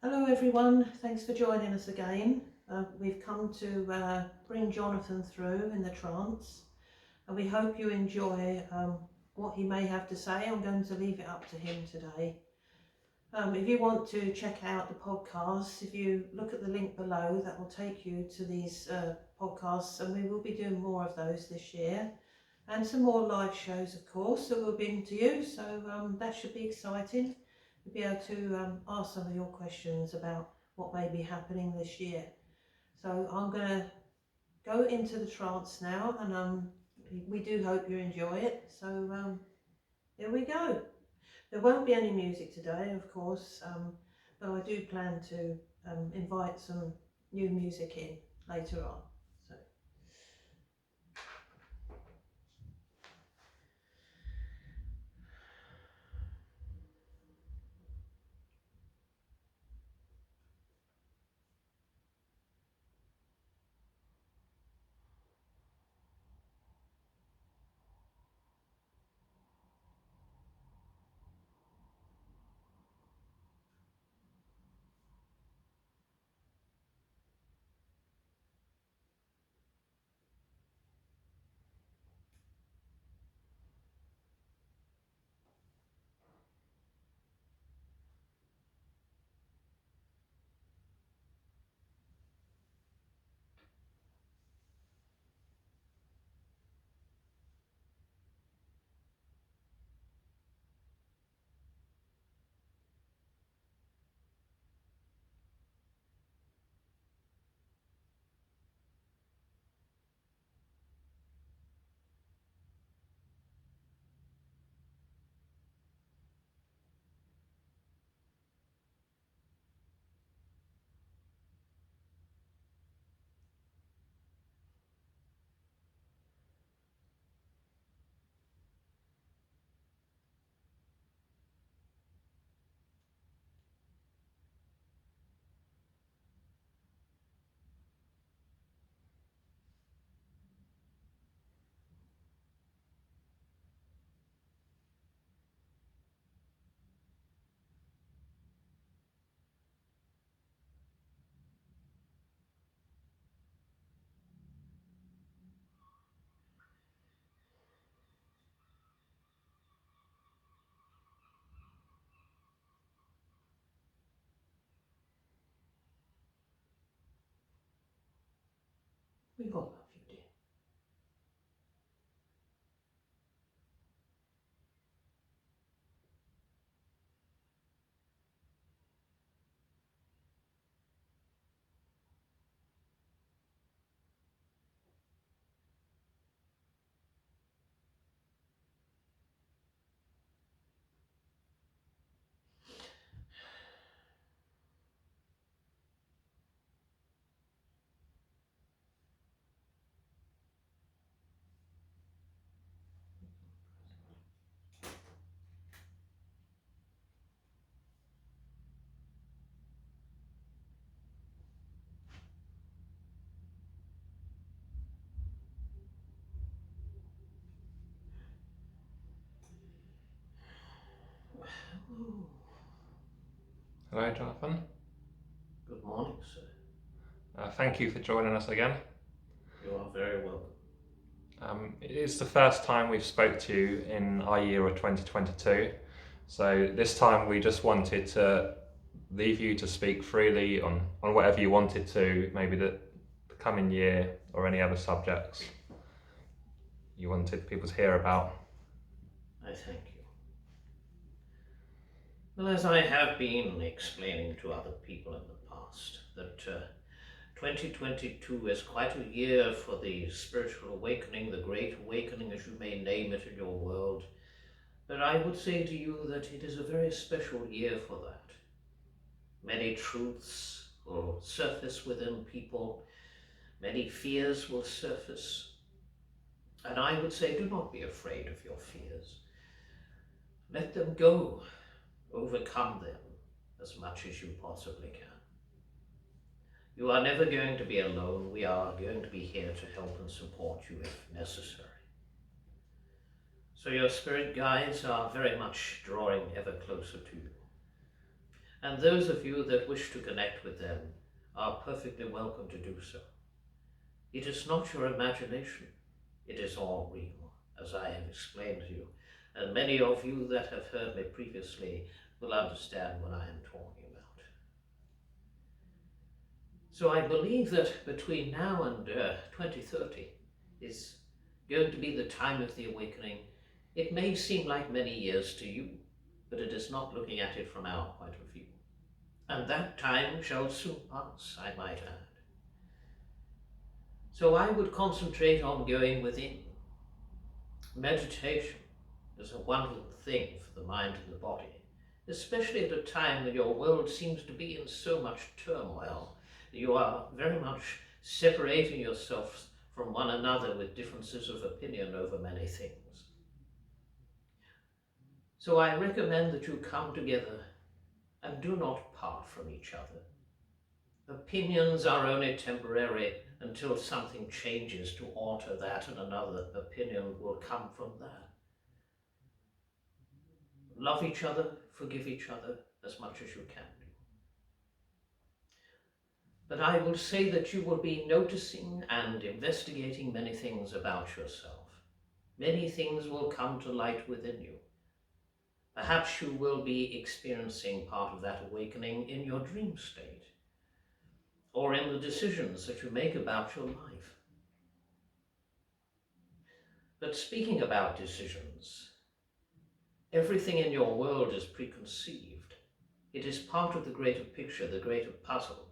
Hello everyone, thanks for joining us again. We've come to bring Jonathan through in the trance, and we hope you enjoy what he may have to say. I'm going to leave it up to him today. If you want to check out the podcasts, if you look at the link below, that will take you to these podcasts, and we will be doing more of those this year, and some more live shows, of course, that we'll bring to you. So that should be exciting. You'll be able to ask some of your questions about what may be happening this year. So I'm going to go into the trance now, and we do hope you enjoy it. So here we go. There won't be any music today, of course, but I do plan to invite some new music in later on. So. We all love you, dear. Ooh. Hello, Jonathan. Good morning, sir. Thank you for joining us again. You are very welcome. It is the first time we've spoke to you in our year of 2022. So this time we just wanted to leave you to speak freely on whatever you wanted to, maybe the coming year or any other subjects you wanted people to hear about. I thank you. Well, as I have been explaining to other people in the past, that 2022 is quite a year for the spiritual awakening, the great awakening, as you may name it in your world. But I would say to you that it is a very special year for that. Many truths will surface within people, many fears will surface. And I would say, do not be afraid of your fears. Let them go, overcome them as much as you possibly can. You are never going to be alone. We are going to be here to help and support you if necessary. So your spirit guides are very much drawing ever closer to you. and those of you that wish to connect with them are perfectly welcome to do so. It is not your imagination, it is all real, as I have explained to you, and many of you that have heard me previously will understand what I am talking about. So I believe that between now and 2030 is going to be the time of the awakening. It may seem like many years to you, but it is not looking at it from our point of view. And that time shall soon pass, I might add. So I would concentrate on going within. Meditation is a wonderful thing for the mind and the body, especially at a time when your world seems to be in so much turmoil. You are very much separating yourselves from one another with differences of opinion over many things. So I recommend that you come together and do not part from each other. Opinions are only temporary until something changes to alter that, and another opinion will come from that. Love each other, forgive each other as much as you can do. But I will say that you will be noticing and investigating many things about yourself. Many things will come to light within you. Perhaps you will be experiencing part of that awakening in your dream state, or in the decisions that you make about your life. But speaking about decisions, everything in your world is preconceived. It is part of the greater picture, the greater puzzle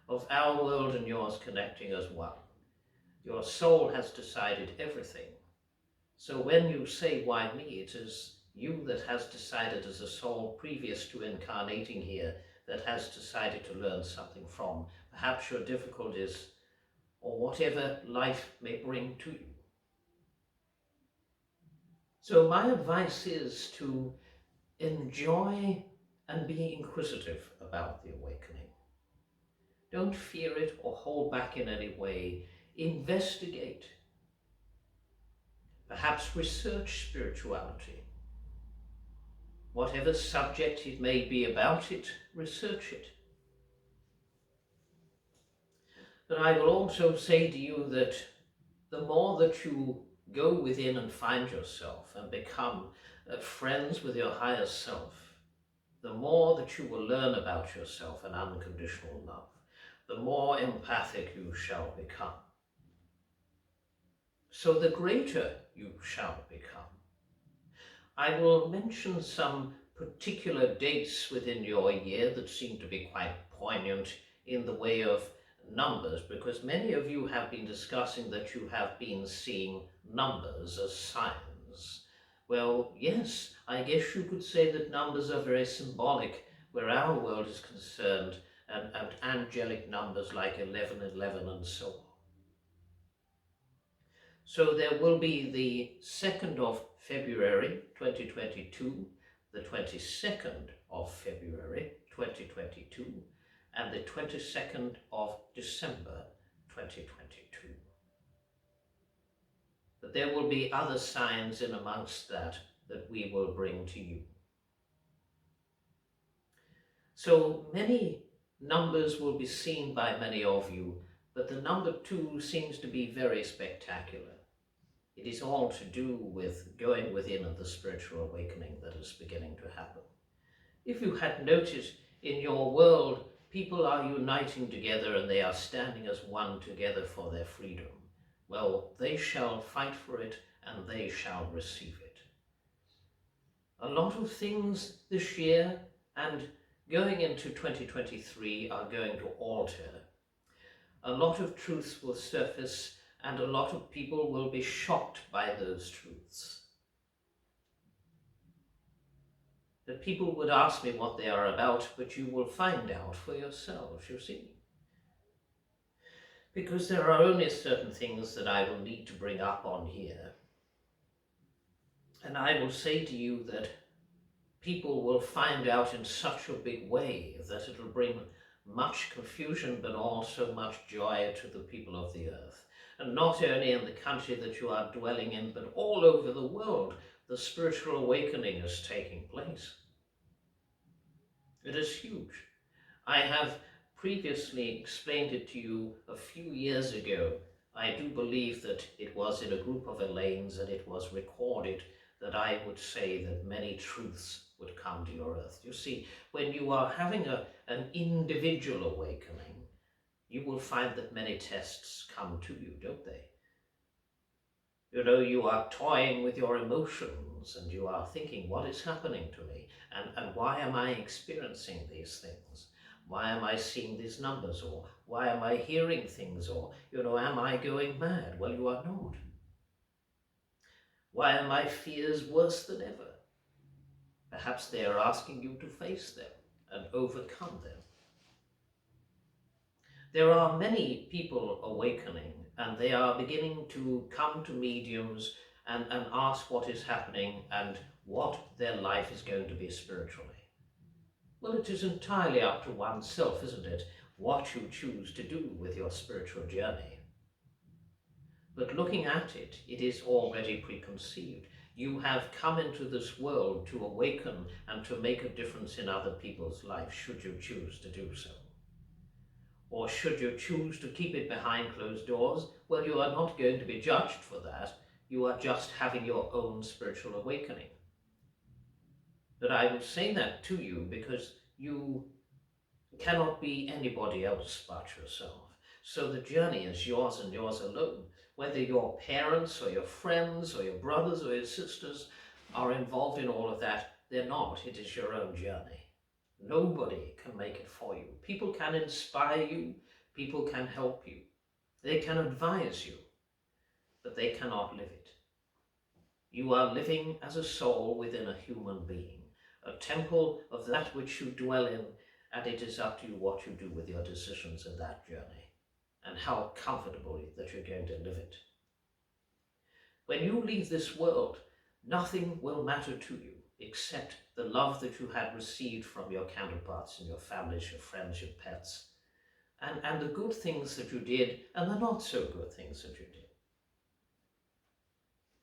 of our world and yours connecting as one. Your soul has decided everything. So when you say, why me, it is you that has decided as a soul previous to incarnating here, that has decided to learn something from perhaps your difficulties or whatever life may bring to you. So my advice is to enjoy and be inquisitive about the awakening. Don't fear it or hold back in any way. Investigate. Perhaps research spirituality. Whatever subject it may be about it, research it. But I will also say to you that the more that you go within and find yourself and become friends with your higher self, the more that you will learn about yourself and unconditional love, the more empathic you shall become. So the greater you shall become. I will mention some particular dates within your year that seem to be quite poignant in the way of numbers, because many of you have been discussing that you have been seeing numbers as signs. Well, yes, I guess you could say that numbers are very symbolic where our world is concerned, and angelic numbers like 1111 and so on. So there will be the 2nd of February 2022, the 22nd of February 2022, and the 22nd of December 2022. But there will be other signs in amongst that we will bring to you. So many numbers will be seen by many of you, but the number 2 seems to be very spectacular. It is all to do with going within and the spiritual awakening that is beginning to happen. If you had noticed in your world, people are uniting together and they are standing as one together for their freedom. Well, they shall fight for it and they shall receive it. A lot of things this year and going into 2023 are going to alter. A lot of truths will surface and a lot of people will be shocked by those truths. That people would ask me what they are about, but you will find out for yourselves, you see. Because there are only certain things that I will need to bring up on here. And I will say to you that people will find out in such a big way that it will bring much confusion, but also much joy to the people of the earth. And not only in the country that you are dwelling in, but all over the world, the spiritual awakening is taking place. It is huge. I have previously explained it to you a few years ago. I do believe that it was in a group of Elaines and it was recorded that I would say that many truths would come to your earth. You see, when you are having an individual awakening, you will find that many tests come to you, don't they? You know, you are toying with your emotions and you are thinking, what is happening to me? And why am I experiencing these things? Why am I seeing these numbers? Or why am I hearing things? Or, you know, am I going mad? Well, you are not. Why are my fears worse than ever? Perhaps they are asking you to face them and overcome them. There are many people awakening and they are beginning to come to mediums and ask what is happening and what their life is going to be spiritually. Well, it is entirely up to oneself, isn't it, what you choose to do with your spiritual journey. But looking at it, it is already preconceived. You have come into this world to awaken and to make a difference in other people's lives, should you choose to do so. Or should you choose to keep it behind closed doors, well, you are not going to be judged for that. You are just having your own spiritual awakening. But I will say that to you because you cannot be anybody else but yourself. So the journey is yours and yours alone. Whether your parents or your friends or your brothers or your sisters are involved in all of that, they're not. It is your own journey. Nobody can make it for you. People can inspire you. People can help you. They can advise you, but they cannot live it. You are living as a soul within a human being, a temple of that which you dwell in, and it is up to you what you do with your decisions in that journey and how comfortably that you're going to live it. When you leave this world, nothing will matter to you except the love that you had received from your counterparts in your families, your friends, your pets, and the good things that you did and the not so good things that you did.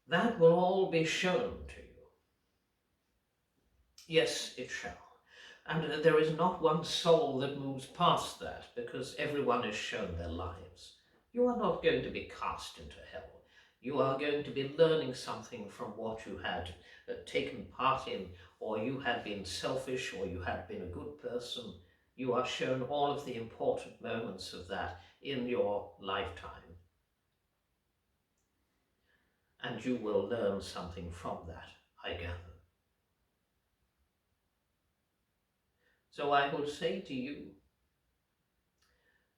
That will all be shown to you. Yes, it shall. And there is not one soul that moves past that, because everyone is shown their lives. You are not going to be cast into hell. You are going to be learning something from what you had taken part in, or you had been selfish, or you had been a good person. You are shown all of the important moments of that in your lifetime. And you will learn something from that, I gather. So I will say to you,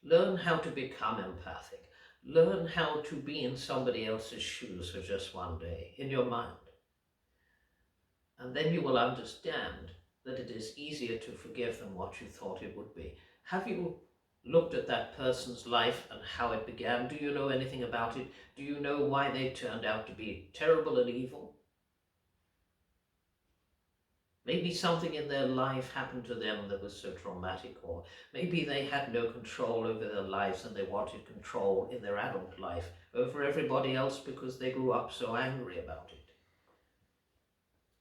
learn how to become empathic. Learn how to be in somebody else's shoes for just one day, in your mind. And then you will understand that it is easier to forgive than what you thought it would be. Have you looked at that person's life and how it began? Do you know anything about it? Do you know why they turned out to be terrible and evil? Maybe something in their life happened to them that was so traumatic, or maybe they had no control over their lives and they wanted control in their adult life over everybody else because they grew up so angry about it.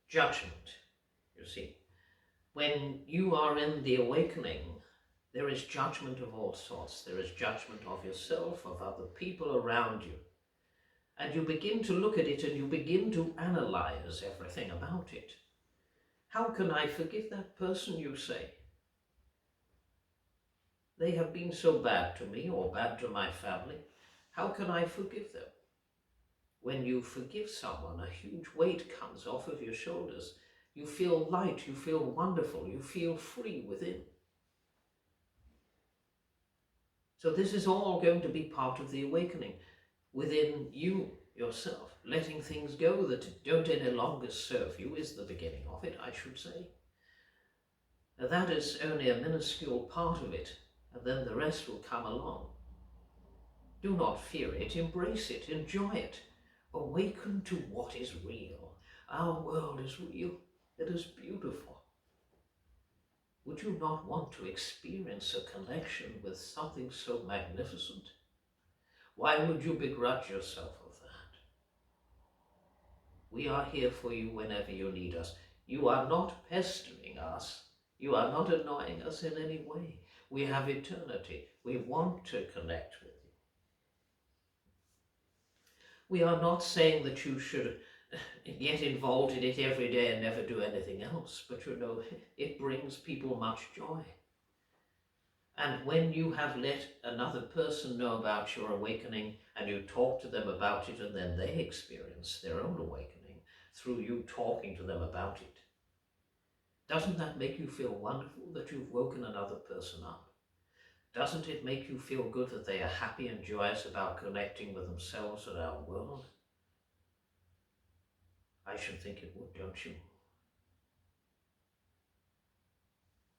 Judgment, you see. When you are in the awakening, there is judgment of all sorts. There is judgment of yourself, of other people around you. And you begin to look at it and you begin to analyze everything about it. How can I forgive that person, you say? They have been so bad to me or bad to my family. How can I forgive them? When you forgive someone, a huge weight comes off of your shoulders. You feel light, you feel wonderful, you feel free within. So this is all going to be part of the awakening within you yourself. Letting things go that don't any longer serve you is the beginning of it, I should say. Now, that is only a minuscule part of it, and then the rest will come along. Do not fear it, embrace it, enjoy it. Awaken to what is real. Our world is real. It is beautiful. Would you not want to experience a connection with something so magnificent? Why would you begrudge yourself of that? We are here for you whenever you need us. You are not pestering us. You are not annoying us in any way. We have eternity. We want to connect with you. We are not saying that you should get involved in it every day and never do anything else, but you know, it brings people much joy. And when you have let another person know about your awakening and you talk to them about it and then they experience their own awakening through you talking to them about it, doesn't that make you feel wonderful that you've woken another person up? Doesn't it make you feel good that they are happy and joyous about connecting with themselves and our world? I should think it would, don't you?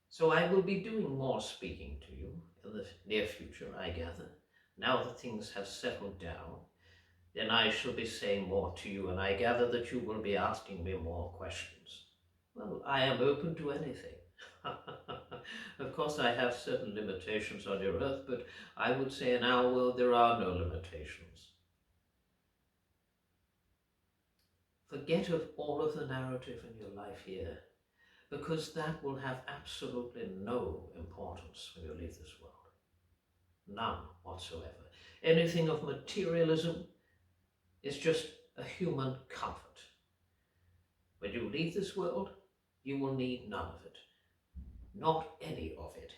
So I will be doing more speaking to you in the near future, I gather. Now that things have settled down, then I shall be saying more to you, and I gather that you will be asking me more questions. Well, I am open to anything. Of course, I have certain limitations on your earth, but I would say in our world there are no limitations. Forget of all of the narrative in your life here, because that will have absolutely no importance when you leave this world. None whatsoever. Anything of materialism is just a human comfort. When you leave this world, you will need none of it. Not any of it.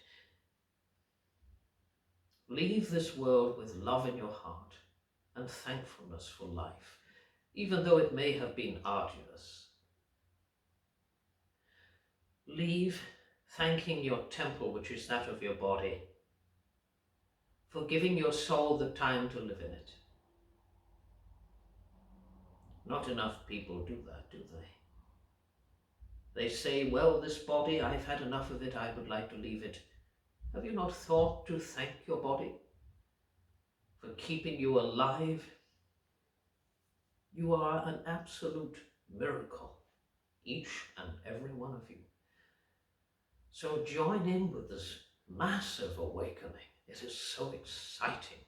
Leave this world with love in your heart and thankfulness for life, even though it may have been arduous. Leave thanking your temple, which is that of your body, for giving your soul the time to live in it. Not enough people do that, do they? They say, well, this body, I've had enough of it, I would like to leave it. Have you not thought to thank your body for keeping you alive? You are an absolute miracle, each and every one of you. So join in with this massive awakening. It is so exciting.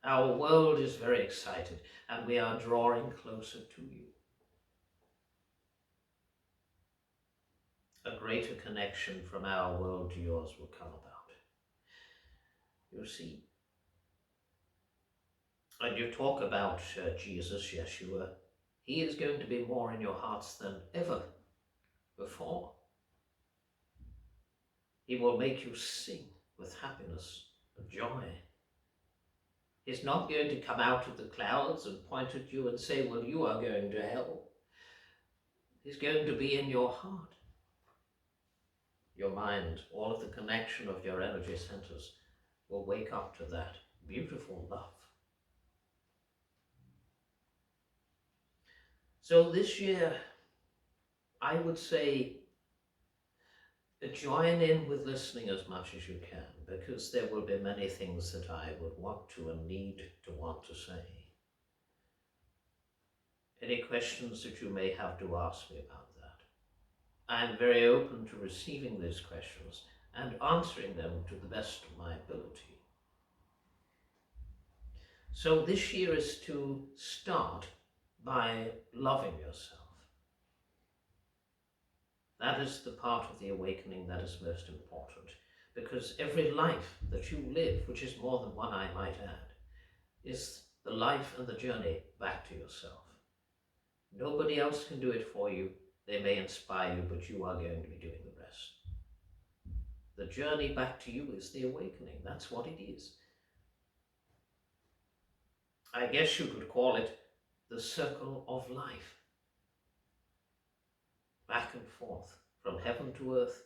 Our world is very excited, and we are drawing closer to you. A greater connection from our world to yours will come about. You see, and you talk about Jesus, Yeshua, he is going to be more in your hearts than ever before. He will make you sing with happiness and joy. He's not going to come out of the clouds and point at you and say, well, you are going to hell. He's going to be in your heart, your mind, all of the connection of your energy centers will wake up to that beautiful love. So this year, I would say, join in with listening as much as you can, because there will be many things that I would want to and need to want to say. Any questions that you may have to ask me about that? I am very open to receiving these questions and answering them to the best of my ability. So this year is to start by loving yourself. That is the part of the awakening that is most important, because every life that you live, which is more than one, I might add, is the life and the journey back to yourself. Nobody else can do it for you. They may inspire you, but you are going to be doing the rest. The journey back to you is the awakening. That's what it is. I guess you could call it the circle of life. Back and forth, from heaven to earth,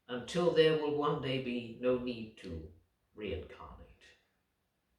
until there will one day be no need to reincarnate.